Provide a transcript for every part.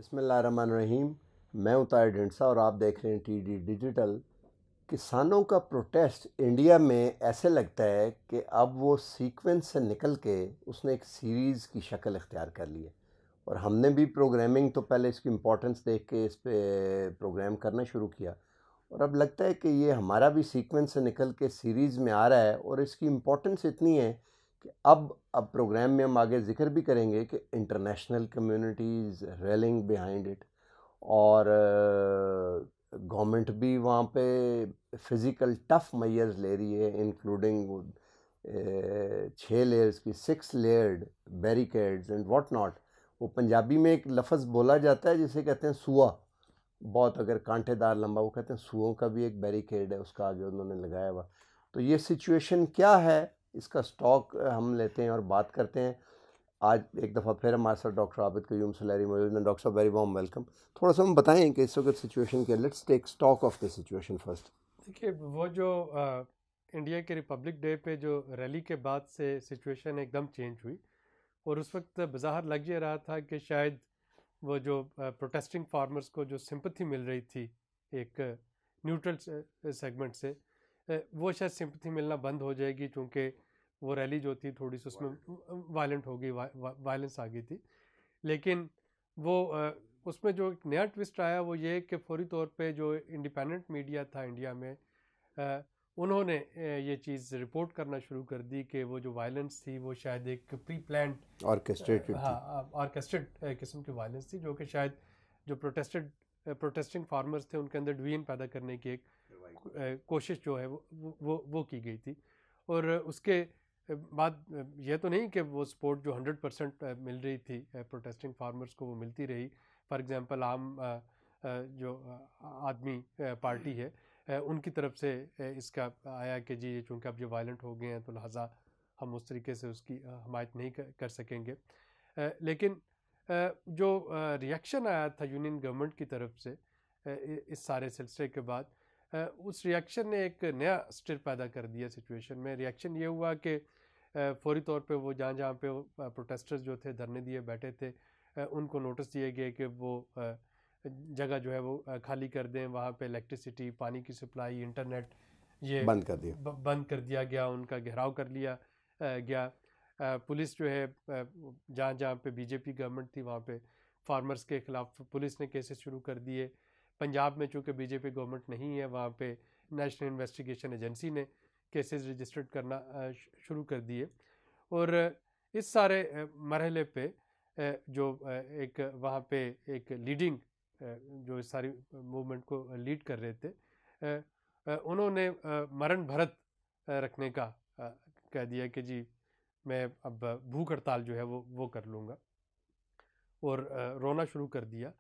बिस्मिल्लाहिर्रहमानिर्रहीम। मैं उतार ढिंडसा और आप देख रहे हैं टीडी डिजिटल। किसानों का प्रोटेस्ट इंडिया में ऐसे लगता है कि अब वो सीक्वेंस से निकल के उसने एक सीरीज़ की शक्ल इख्तियार कर ली है। और हमने भी प्रोग्रामिंग तो पहले इसकी इम्पोर्टेंस देख के इस पे प्रोग्राम करना शुरू किया, और अब लगता है कि ये हमारा भी सीक्वेंस से निकल के सीरीज़ में आ रहा है। और इसकी इम्पोर्टेंस इतनी है कि अब प्रोग्राम में हम आगे जिक्र भी करेंगे कि international communities railing behind it, और गवर्नमेंट भी वहाँ पे फ़िज़िकल टफ मेजर्स ले रही है, इंक्लूडिंग 6 लेयर्स की 6 layered barricades and what not. वो पंजाबी में एक लफ्ज़ बोला जाता है जिसे कहते हैं सुआ, बहुत अगर कांटेदार लंबा, वो कहते हैं सुओं का भी एक बैरिकेड है उसका आगे उन्होंने लगाया हुआ। तो ये सिचुएशन क्या है, इसका स्टॉक हम लेते हैं और बात करते हैं। आज एक दफ़ा फिर हमारे साथ डॉक्टर आबिद क़य्यूम सुलैरी मौजूद हैं। डॉक्टर साहब, वेरी वार्म वेलकम। थोड़ा सा हम बताएं कि इस वक्त सिचुएशन क्या, let's take stock of the situation first. देखिए, वो जो इंडिया के रिपब्लिक डे पे जो रैली के बाद से सिचुएशन एकदम चेंज हुई, और उस वक्त बज़ाहिर लग ये रहा था कि शायद वो जो प्रोटेस्टिंग फार्मर्स को जो सिंपथी मिल रही थी एक न्यूट्रल सेगमेंट से, वो शायद सिंपथी मिलना बंद हो जाएगी, क्योंकि वो रैली जो थी थोड़ी सी उसमें वायलेंट हो गई, वायलेंस आ गई थी। लेकिन वो उसमें जो एक नया ट्विस्ट आया वो ये कि फौरी तौर पे जो इंडिपेंडेंट मीडिया था इंडिया में, उन्होंने ये चीज़ रिपोर्ट करना शुरू कर दी कि वो जो वायलेंस थी वो शायद एक प्री प्लान्ड, ऑर्केस्ट्रेटेड थी। ऑर्केस्ट्रेटेड किस्म की वायलेंस थी, जो कि शायद जो प्रोटेस्टिंग फार्मर्स थे उनके अंदर डिवीजन पैदा करने की एक कोशिश जो है वो की गई थी। और उसके बाद यह तो नहीं कि वो सपोर्ट जो 100% मिल रही थी प्रोटेस्टिंग फार्मर्स को वो मिलती रही। फॉर एग्जांपल आम जो आदमी पार्टी है, उनकी तरफ से इसका आया कि जी चूँकि अब ये वायलेंट हो गए हैं तो लिहाजा हम उस तरीके से उसकी हमायत नहीं कर सकेंगे। लेकिन जो रिएक्शन आया था यूनियन गवर्नमेंट की तरफ से इस सारे सिलसिले के बाद, उस रिएक्शन ने एक नया स्टिर पैदा कर दिया सिचुएशन में। रिएक्शन ये हुआ कि फौरी तौर पे वो जहाँ जहाँ पे प्रोटेस्टर्स जो थे धरने दिए बैठे थे, उनको नोटिस दिए गए कि वो जगह जो है वो खाली कर दें। वहाँ पे इलेक्ट्रिसिटी, पानी की सप्लाई, इंटरनेट ये बंद कर दिया गया, उनका घेराव कर लिया गया। पुलिस जो है जहाँ जहाँ पे बीजेपी गवर्नमेंट थी वहाँ पे फार्मर्स के ख़िलाफ़ पुलिस ने केसेस शुरू कर दिए। पंजाब में चूँकि बीजेपी गवर्नमेंट नहीं है, वहाँ पे नेशनल इन्वेस्टिगेशन एजेंसी ने केसेस रजिस्टर्ड करना शुरू कर दिए। और इस सारे मरहले पे जो एक वहाँ पे एक लीडिंग जो इस सारी मूवमेंट को लीड कर रहे थे, उन्होंने मरण भरत रखने का कह दिया कि जी मैं अब भूख हड़ताल जो है वो कर लूँगा, और रोना शुरू कर दिया।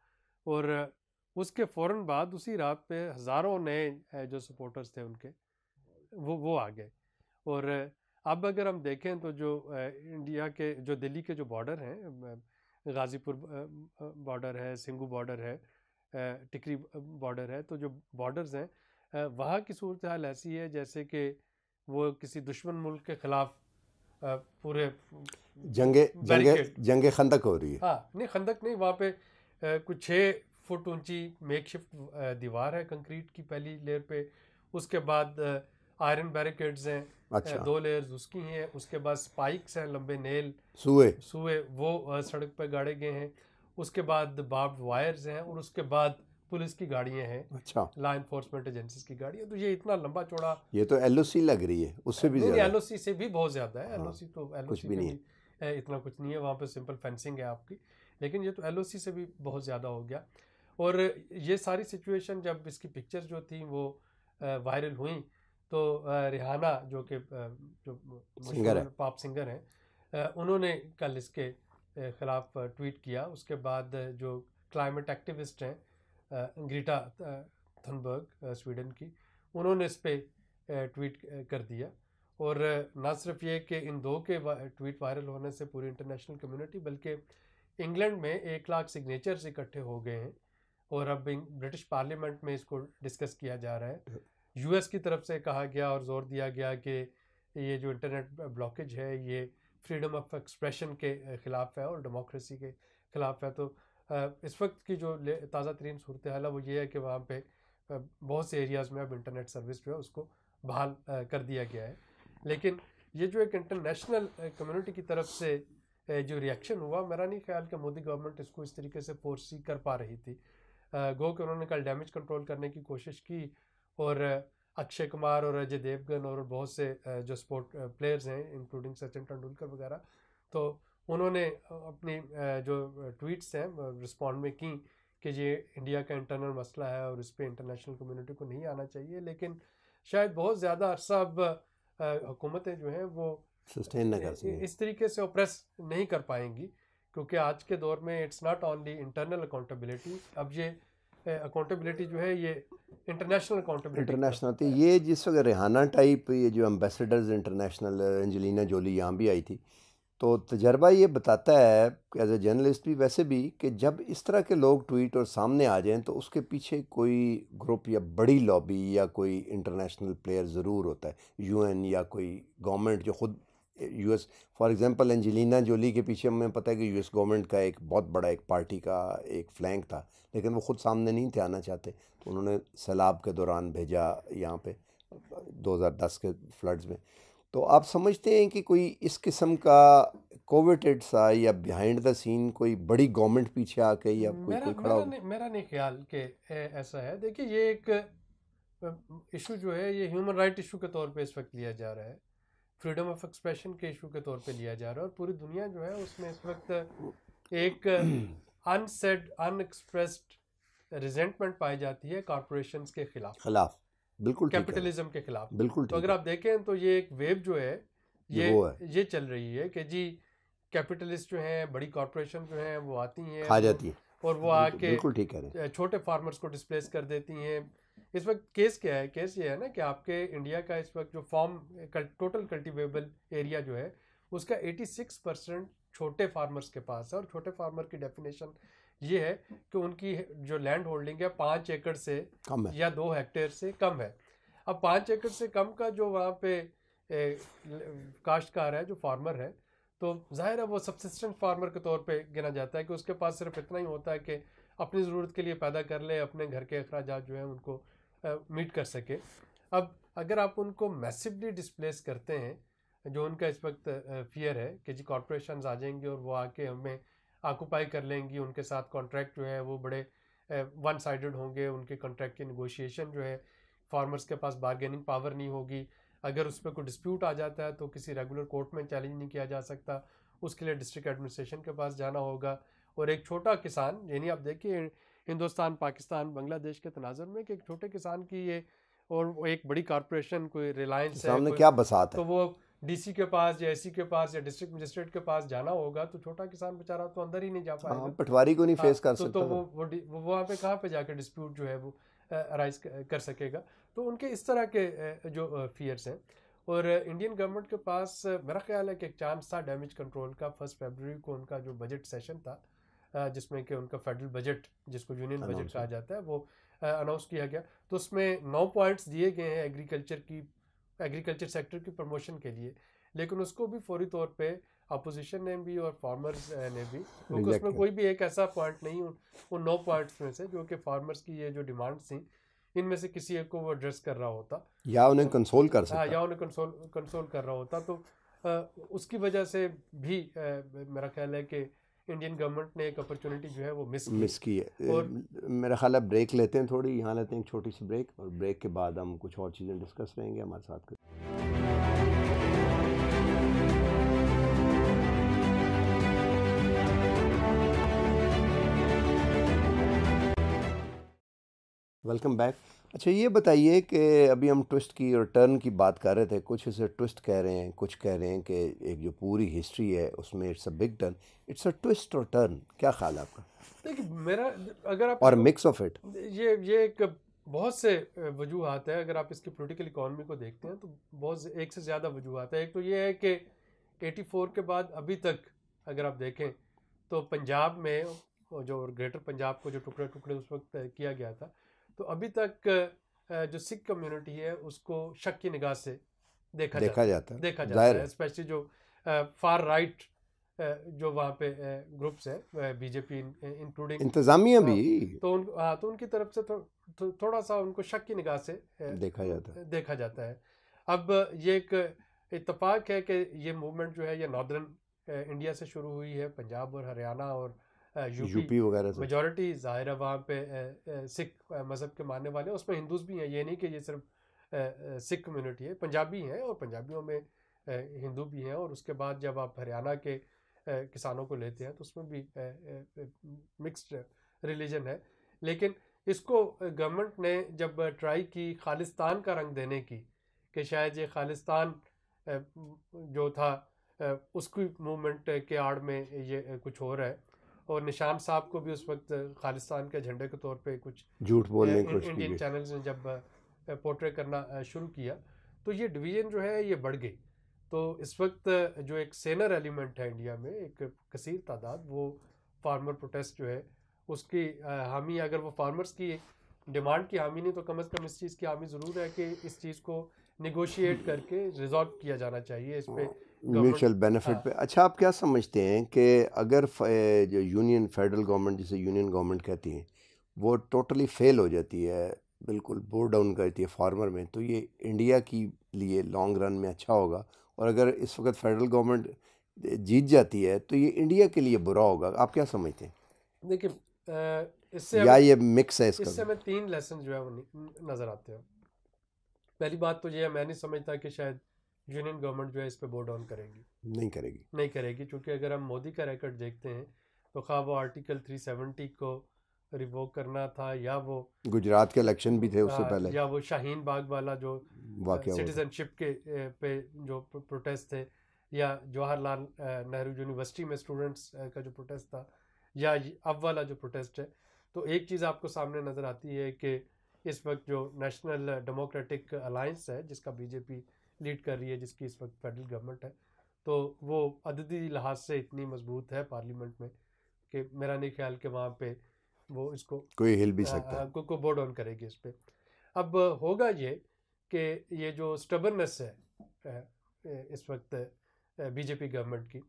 और उसके फ़ौरन बाद उसी रात पे हज़ारों नए जो सपोर्टर्स थे उनके वो आ गए। और अब अगर हम देखें तो जो इंडिया के जो दिल्ली के जो बॉर्डर हैं, गाज़ीपुर बॉर्डर है, सिंगू बॉर्डर है, टिकरी बॉर्डर है, तो जो बॉर्डर्स हैं वहाँ की सूरत हाल ऐसी है जैसे कि वो किसी दुश्मन मुल्क के ख़िलाफ़ पूरे जंगे खंदक हो रही है। हाँ, नहीं खंदक नहीं, वहाँ पे कुछ 6 फुट ऊंची मेकशिफ्ट दीवार है कंक्रीट की पहली लेयर पे। उसके बाद आयरन बैरिकेड्स हैं, अच्छा। 2 लेयर्स उसकी हैं। उसके बाद स्पाइक्स हैं, लंबे नेल सुए वो सड़क पर गाड़े गए हैं। उसके बाद बार्ब्ड वायर्स हैं, और उसके बाद पुलिस की गाड़ियाँ हैं। अच्छा। लॉ इन्फोर्समेंट एजेंसीज की गाड़ियाँ। तो ये इतना लंबा चौड़ा, ये तो एलओसी लग रही है, उससे भी ज़्यादा। एलओसी से भी बहुत ज़्यादा है। एलओसी तो कुछ एलओसी भी पे नहीं भी इतना कुछ नहीं है, वहाँ पे सिंपल फेंसिंग है आपकी। लेकिन ये तो एलओसी से भी बहुत ज़्यादा हो गया। और ये सारी सिचुएशन जब इसकी पिक्चर्स जो थी वो वायरल हुई, तो रिहाना जो कि जो मशहूर पॉप सिंगर हैं, उन्होंने कल इसके ख़िलाफ़ ट्वीट किया। उसके बाद जो क्लाइमेट एक्टिविस्ट हैं ग्रीटा थनबर्ग स्वीडन की, उन्होंने इस पर ट्वीट कर दिया। और ना सिर्फ ये कि इन दो के ट्वीट वायरल होने से पूरी इंटरनेशनल कम्युनिटी, बल्कि इंग्लैंड में 1 लाख सिग्नेचर्स इकट्ठे हो गए हैं, और अब ब्रिटिश पार्लियामेंट में इसको डिस्कस किया जा रहा है। यूएस की तरफ से कहा गया और जोर दिया गया कि ये जो इंटरनेट ब्लॉकेज है ये फ्रीडम ऑफ एक्सप्रेशन के ख़िलाफ़ है और डेमोक्रेसी के ख़िलाफ़ है। तो इस वक्त की जो ताज़ा तरीन सूरत हाल है वो ये है कि वहाँ पे बहुत से एरियाज़ में अब इंटरनेट सर्विस जो है उसको बहाल कर दिया गया है। लेकिन ये जो एक इंटरनेशनल कम्युनिटी की तरफ से जो रिएक्शन हुआ, मेरा नहीं ख्याल कि मोदी गवर्नमेंट इसको इस तरीके से फोर्स कर पा रही थी। गो कि उन्होंने कल डैमेज कंट्रोल करने की कोशिश की और अक्षय कुमार और अजय देवगन और बहुत से जो स्पोर्ट प्लेयर्स हैं इंक्लूडिंग सचिन तेंदुलकर वगैरह, तो उन्होंने अपनी जो ट्वीट्स हैं रिस्पॉन्ड में की कि ये इंडिया का इंटरनल मसला है और इस पर इंटरनेशनल कम्युनिटी को नहीं आना चाहिए। लेकिन शायद बहुत ज़्यादा अरसा अब हुकूमतें जो हैं वो सस्टेन न कर सकें, इस तरीके से ऑप्रेस नहीं कर पाएंगी, क्योंकि आज के दौर में it's not only internal accountability, अब ये अकाउंटेबिलिटी जो है ये इंटरनेशनल अकाउंटेबिलिटी इंटरनेशनल होती है। ये जिस वक्त रिहाना टाइप ये जो एम्बेसडर्स इंटरनेशनल एंजेलिना जोली यहाँ भी आई थी, तो तजर्बा ये बताता है एज ए जर्नलिस्ट भी वैसे भी कि जब इस तरह के लोग ट्वीट और सामने आ जाएं तो उसके पीछे कोई ग्रुप या बड़ी लॉबी या कोई इंटरनेशनल प्लेयर ज़रूर होता है, यूएन या कोई गवर्नमेंट जो ख़ुद US for example Angelina Jolie के पीछे हमें पता है कि यूएस गवर्नमेंट का एक बहुत बड़ा एक पार्टी का एक फ्लैंक था, लेकिन वो ख़ुद सामने नहीं थे आना चाहते, तो उन्होंने सैलाब के दौरान भेजा यहाँ पे 2010 के फ्लड्स में। तो आप समझते हैं कि कोई इस किस्म का कोविटेड सा या बिहाइंड द सीन कोई बड़ी गवर्नमेंट पीछे आके या कोई खड़ा हो? मेरा नहीं ख्याल कि ऐसा है। देखिए, ये एक इशू जो है ये ह्यूमन राइट इशू के तौर पे इस वक्त लिया जा रहा है, फ्रीडम ऑफ एक्सप्रेशन के इशू के तौर पे लिया जा रहा है, और पूरी दुनिया जो है उसमें इस वक्त एक अनसेड अनएक्सप्रेस्ड रिजेंटमेंट पाई जाती है कॉरपोरेशंस के खिलाफ, बिल्कुल कैपिटलिज्म के खिलाफ। बिल्कुल। तो अगर आप देखें तो ये एक वेव जो है ये चल रही है कि जी कैपिटलिस्ट जो हैं, बड़ी कॉरपोरेशन जो हैं वो आती हैं, खा जाती है और वो आके बिल्कुल ठीक कह रहे हैं, छोटे फार्मर्स को डिस्प्लेस कर देती हैं। इस वक्त केस क्या है? केस ये है ना कि आपके इंडिया का इस वक्त जो टोटल कल्टिवेबल एरिया जो है उसका 86% छोटे फार्मर्स के पास है, और छोटे फार्मर की डेफिनेशन ये है कि उनकी जो लैंड होल्डिंग है 5 एकड़ से कम है या 2 हेक्टेयर से कम है। अब 5 एकड़ से कम का जो वहाँ पे काश्तकार है, जो फार्मर है, तो जाहिर है वो सब्सिस्टेंस फार्मर के तौर पे गिना जाता है कि उसके पास सिर्फ इतना ही होता है कि अपनी ज़रूरत के लिए पैदा कर ले, अपने घर के अखराजात जो है उनको मीट कर सके। अब अगर आप उनको मैसिवली डिस्प्लेस करते हैं, जो उनका इस वक्त फियर है कि जी कॉरपोरेशंस आ जाएंगी और वो आके हमें ऑक्यूपाई कर लेंगी, उनके साथ कॉन्ट्रैक्ट जो है वो बड़े वन साइडेड होंगे, उनके कॉन्ट्रैक्ट की नेगोशिएशन जो है फार्मर्स के पास बारगेनिंग पावर नहीं होगी, अगर उस पर कोई डिस्प्यूट आ जाता है तो किसी रेगुलर कोर्ट में चैलेंज नहीं किया जा सकता, उसके लिए डिस्ट्रिक्ट एडमिनिस्ट्रेशन के पास जाना होगा। और एक छोटा किसान, यानी आप देखिए हिंदुस्तान, पाकिस्तान, बांग्लादेश के तनाज़ुर में कि एक छोटे किसान की ये और एक बड़ी कॉरपोरेशन कोई रिलायंस है, क्या बसात है, तो वो डीसी के पास या एसी के पास या डिस्ट्रिक्ट मजिस्ट्रेट के पास जाना होगा, तो छोटा किसान बेचारा तो अंदर ही नहीं जा पाएगा, पटवारी को नहीं फेस कर सकता, तो वो वहाँ पे कहाँ पे जाकर डिस्प्यूट जो है वो अराइज कर सकेगा। तो उनके इस तरह के जो फियर्स हैं, और इंडियन गवर्नमेंट के पास मेरा ख्याल है कि एक चांस था डैमेज कंट्रोल का। 1 फरवरी को उनका जो बजट सेशन था, जिसमें कि उनका फेडरल बजट, जिसको यूनियन बजट कहा जाता है, वो अनाउंस किया गया, तो उसमें 9 पॉइंट्स दिए गए हैं एग्रीकल्चर सेक्टर की प्रमोशन के लिए, लेकिन उसको भी फौरी तौर पे अपोजिशन ने भी और फार्मर्स ने भी, क्योंकि उसमें कोई भी एक ऐसा पॉइंट नहीं उन 9 पॉइंट्स में से जो कि फार्मर्स की ये जो डिमांड्स थी इनमें से किसी एक को वो एड्रेस कर रहा होता या उन्हें कंसोल कर सकता, या उन्हें कंसोल कर रहा होता, तो उसकी वजह से भी मेरा ख्याल है कि इंडियन गवर्नमेंट ने एक अपॉर्चुनिटी जो है वो मिस की है। और मेरा ख्याल है ब्रेक लेते हैं, थोड़ी यहाँ लेते हैं एक छोटी सी ब्रेक, और ब्रेक के बाद हम कुछ और चीज़ें डिस्कस रहेंगे हमारे साथ। Welcome back. अच्छा, ये बताइए कि अभी हम ट्विस्ट की और टर्न की बात कर रहे थे, कुछ इसे ट्विस्ट कह रहे हैं, कुछ कह रहे हैं कि एक जो पूरी हिस्ट्री है उसमें it's a big turn, it's a twist और टर्न, क्या ख्याल है आपका? देखिए, मेरा अगर आप और मिक्स ऑफ इट, ये एक बहुत से वजूहात है। अगर आप इसकी पॉलिटिकल इकॉनमी को देखते हैं तो बहुत एक से ज़्यादा वजूहात है। एक तो ये है कि 84 के बाद अभी तक अगर आप देखें तो पंजाब में जो ग्रेटर पंजाब को जो टुकड़े टुकड़े उस वक्त किया गया था, तो अभी तक जो सिख कम्युनिटी है उसको शक की निगाह से देखा जाता है, स्पेशली जो फार राइट जो वहाँ पे ग्रुप्स हैं बीजेपी इंक्लूडिंग इंतजामिया भी तो उनकी तरफ से थोड़ा सा उनको शक की निगाह से देखा जाता है। अब ये एक इत्तेफाक है कि ये मूवमेंट जो है ये नॉर्दर्न इंडिया से शुरू हुई है, पंजाब और हरियाणा और यूपी वगैरह से। मेजॉरिटी ज़ाहिर है वहाँ पे सिख मज़हब के मानने वाले हैं, उसमें हिंदूज भी हैं, ये नहीं कि ये सिर्फ सिख कम्युनिटी है, पंजाबी हैं और पंजाबियों में हिंदू भी हैं। और उसके बाद जब आप हरियाणा के किसानों को लेते हैं तो उसमें भी मिक्स्ड रिलीजन है। लेकिन इसको गवर्नमेंट ने जब ट्राई की खालिस्तान का रंग देने की, कि शायद ये खालिस्तान जो था उसकी मूवमेंट के आड़ में ये कुछ हो रहा है, और निशान साहब को भी उस वक्त खालिस्तान के झंडे के तौर पे कुछ झूठ बोलने की कोशिश इंडियन चैनल्स ने जब पोर्ट्रे करना शुरू किया तो ये डिवीज़न जो है ये बढ़ गई। तो इस वक्त जो एक सेनर एलिमेंट है इंडिया में, एक कसीर तादाद, वो फार्मर प्रोटेस्ट जो है उसकी हामी, अगर वो फार्मर्स की डिमांड की हामी नहीं तो कम से कम इस चीज़ की हामी ज़रूर है कि इस चीज़ को निगोशिएट करके रिजॉल्व किया जाना चाहिए इस पे म्यूचुअल बेनिफिट पे। अच्छा, आप क्या समझते हैं कि अगर जो यूनियन फेडरल गवर्नमेंट जिसे यूनियन गवर्नमेंट कहती हैं वो टोटली फेल हो जाती है, बिल्कुल बोर डाउन करती है फार्मर में, तो ये इंडिया की लिए लॉन्ग रन में अच्छा होगा? और अगर इस वक्त फेडरल गवर्नमेंट जीत जाती है तो ये इंडिया के लिए बुरा होगा? आप क्या समझते हैं? देखिए इससे या ये मिक्स है इससे हमें 3 लेसन जो है वो नज़र आते हैं। पहली बात तो ये है, मैं नहीं समझता कि शायद यूनियन गवर्नमेंट जो है इस पे बोर्ड ऑन करेगी, नहीं करेगी क्योंकि अगर हम मोदी का रिकॉर्ड देखते हैं तो खा वो आर्टिकल 370 को रिवोक करना था, या वो गुजरात के इलेक्शन भी थे उससे पहले, या वो शाहीन बाग वाला जो सिटीजनशिप के पे जो प्रोटेस्ट थे, या जवाहरलाल नेहरू यूनिवर्सिटी में स्टूडेंट्स का जो प्रोटेस्ट था, या अब वाला जो प्रोटेस्ट है। तो एक चीज़ आपको सामने नज़र आती है कि इस वक्त जो नेशनल डेमोक्रेटिक अलायंस है जिसका बीजेपी लीड कर रही है, जिसकी इस वक्त फेडरल गवर्नमेंट है, तो वो अददी लिहाज से इतनी मजबूत है पार्लियामेंट में कि मेरा नहीं ख्याल कि वहाँ पे वो इसको कोई हिल भी सकता है, को बोर्ड ऑन करेगी इस पे। अब होगा ये कि ये जो स्टबरनेस है इस वक्त बीजेपी गवर्नमेंट की,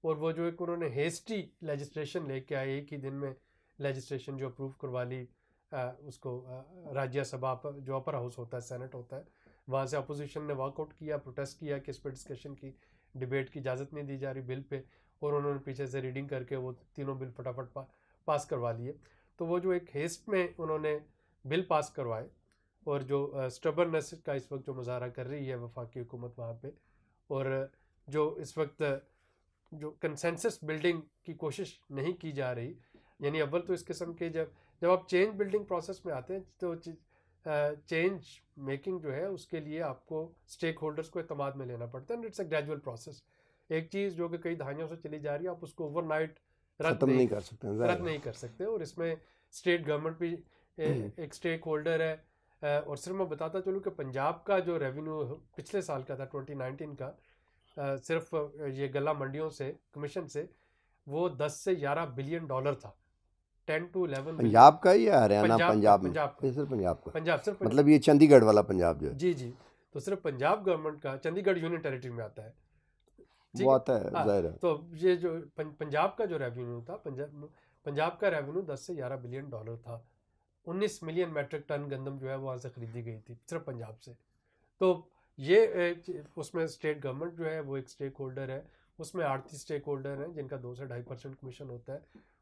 और वो जो एक उन्होंने हेस्टी लेजिस्लेशन लेके आए, एक ही दिन में लेजिस्लेशन जो अप्रूव करवा ली, उसको राज्यसभा जो अपर हाउस होता है, सेनेट होता है, वहाँ से अपोजिशन ने वॉकआउट किया, प्रोटेस्ट किया कि इस पर डिस्कशन की, डिबेट की इजाज़त नहीं दी जा रही बिल पे, और उन्होंने पीछे से रीडिंग करके वो तीनों बिल फटाफट पास करवा लिए। तो वो जो एक हेस्ट में उन्होंने बिल पास करवाए, और जो स्टबरनेस का इस वक्त जो मुजाहरा कर रही है वफाकी हुकूमत वहाँ पे, और जो इस वक्त जो कंसेंसस बिल्डिंग की कोशिश नहीं की जा रही, यानी अव्वल तो इस किस्म के जब आप चेंज बिल्डिंग प्रोसेस में आते हैं तो चेंज मेकिंग जो है उसके लिए आपको स्टेक होल्डर्स को एतमाद में लेना पड़ता है, इट्स अ ग्रेजुअल प्रोसेस। एक चीज़ जो कि कई दहाइयों से चली जा रही है, आप उसको ओवरनाइट रद्द नहीं कर सकते, और इसमें स्टेट गवर्नमेंट भी एक स्टेक होल्डर है। और सिर्फ मैं बताता चलूँ कि पंजाब का जो रेवेन्यू पिछले साल का था 2019 का, सिर्फ ये गला मंडियों से कमीशन से वो 10 से 11 बिलियन डॉलर था, 10 to 11 पंजाब का या हरियाणा? पंजाब सिर्फ मतलब ये चंडीगढ़ वाला पंजाब जो है, जी तो सिर्फ पंजाब गवर्नमेंट का, चंडीगढ़ यूनियन टेरिटरी में आता है, वो आता है जाहिर है। तो ये जो पंजाब का जो रेवेन्यू था, पंजाब का रेवेन्यू 10 से 11 बिलियन डॉलर था। 19 मिलियन मैट्रिक टन गंदम जो है वो वहाँ से खरीदी गई थी सिर्फ पंजाब से। तो ये उसमें स्टेट गवर्नमेंट जो है वो एक स्टेक होल्डर है, उसमें आड़ती स्टेक होल्डर हैं जिनका 2 से 2.5% कमीशन होता है,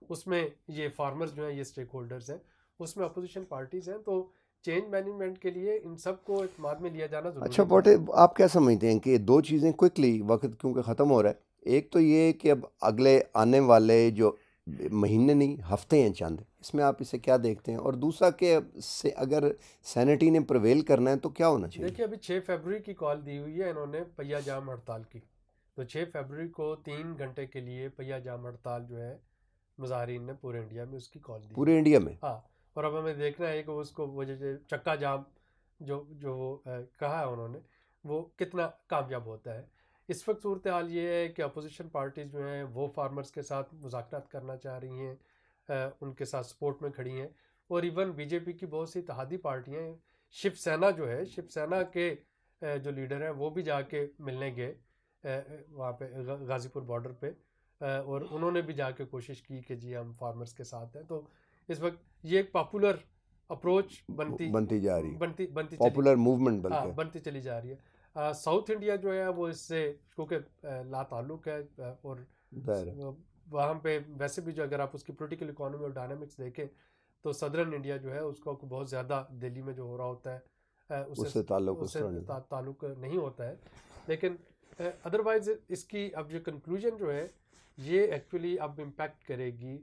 उसमें ये फार्मर्स जो हैं ये स्टेक होल्डर्स हैं, उसमें अपोजिशन पार्टीज हैं। तो चेंज मैनेजमेंट के लिए इन सब को इत्मीनान में लिया जाना जरूरी है। अच्छा पोटे, आप क्या समझते हैं कि 2 चीज़ें क्विकली, वक्त क्योंकि ख़त्म हो रहा है, एक तो ये कि अब अगले आने वाले जो महीने नहीं हफ्ते हैं चंद, इसमें आप इसे क्या देखते हैं, और दूसरा कि अगर सेनेटी ने प्रिवेल करना है तो क्या होना चाहिए? देखिए अभी 6 फरवरी की कॉल दी हुई है इन्होंने पहिया जाम हड़ताल की, तो 6 फरवरी को 3 घंटे के लिए पहिया जाम हड़ताल जो है मुजाहिरीन ने पूरे इंडिया में उसकी कॉल दी, पूरे इंडिया में। हाँ, और अब हमें देखना है कि उसको वो जो चक्का जाम जो वो कहा है उन्होंने वो कितना कामयाब होता है। इस वक्त सूरत हाल ये है कि अपोजिशन पार्टीज़ जो हैं वो फार्मर्स के साथ मुज़ाकरात करना चाह रही हैं, उनके साथ सपोर्ट में खड़ी हैं, और इवन बीजेपी की बहुत सी इत्तेहादी पार्टियाँ हैं, शिवसेना जो है, शिवसेना के जो लीडर हैं वो भी जाके मिलने गए वहाँ पे गाज़ीपुर बॉर्डर पे और उन्होंने भी जाके कोशिश की कि जी हम फार्मर्स के साथ हैं। तो इस वक्त ये एक पॉपुलर अप्रोच बनती जा रही है, बनती पॉपुलर मूवमेंट बनती चली जा रही है। साउथ इंडिया जो है वो इससे क्योंकि लाताल्लुक है, और वहाँ पे वैसे भी जो अगर आप उसकी पॉलिटिकल इकोनॉमी और डायनामिक्स देखें तो सदर्न इंडिया जो है उसका बहुत ज़्यादा दिल्ली में जो हो रहा होता है उससे ताल्लुक नहीं होता है। लेकिन अदरवाइज इसकी अब जो कंक्लूजन जो है ये एक्चुअली अब इम्पैक्ट करेगी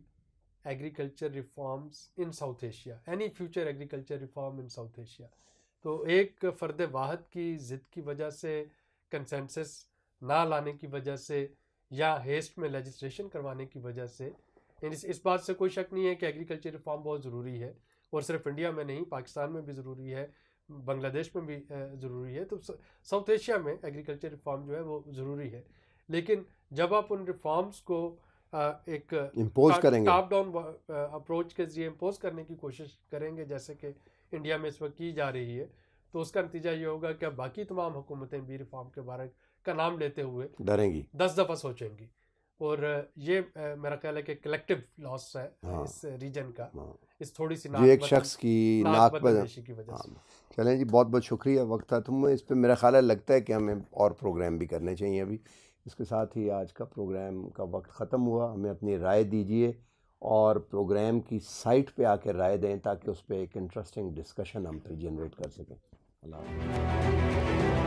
agriculture reforms in south Asia, any future agriculture reform in south Asia. तो एक फ़र्द वाहद की ज़िद की वजह से, कंसेंसस ना लाने की वजह से, या हेस्ट में लेजिस्लेशन करवाने की वजह से, इस बात से कोई शक नहीं है कि एग्रीकल्चर रिफॉर्म बहुत ज़रूरी है, और सिर्फ इंडिया में नहीं, पाकिस्तान में भी ज़रूरी है, बांग्लादेश में भी ज़रूरी है। तो साउथ एशिया में एग्रीकल्चर रिफॉर्म जो है वो ज़रूरी है। लेकिन जब आप उन रिफॉर्म्स को एक इम्पोज करेंगे, टॉप डाउन अप्रोच के जरिए इम्पोज करने की कोशिश करेंगे जैसे कि इंडिया में इस वक्त की जा रही है, तो उसका नतीजा ये होगा कि बाकी तमाम हुकूमतें भी रिफॉर्म के बारे का नाम लेते हुए डरेंगी, 10 दफ़ा सोचेंगी, और ये मेरा ख्याल है कि कलेक्टिव लॉस है इस रीजन का, इस थोड़ी सी एक शख्स की नाकबंदी की वजह से। चलें जी, बहुत बहुत शुक्रिया, वक्त था तुम्हें इस पे मेरा ख्याल है, लगता है कि हमें और प्रोग्राम भी करने चाहिए। अभी इसके साथ ही आज का प्रोग्राम का वक्त ख़त्म हुआ। हमें अपनी राय दीजिए और प्रोग्राम की साइट पे आकर राय दें ताकि उस पर एक इंटरेस्टिंग डिस्कशन हम फिर जनरेट कर सकें। अल्लाह।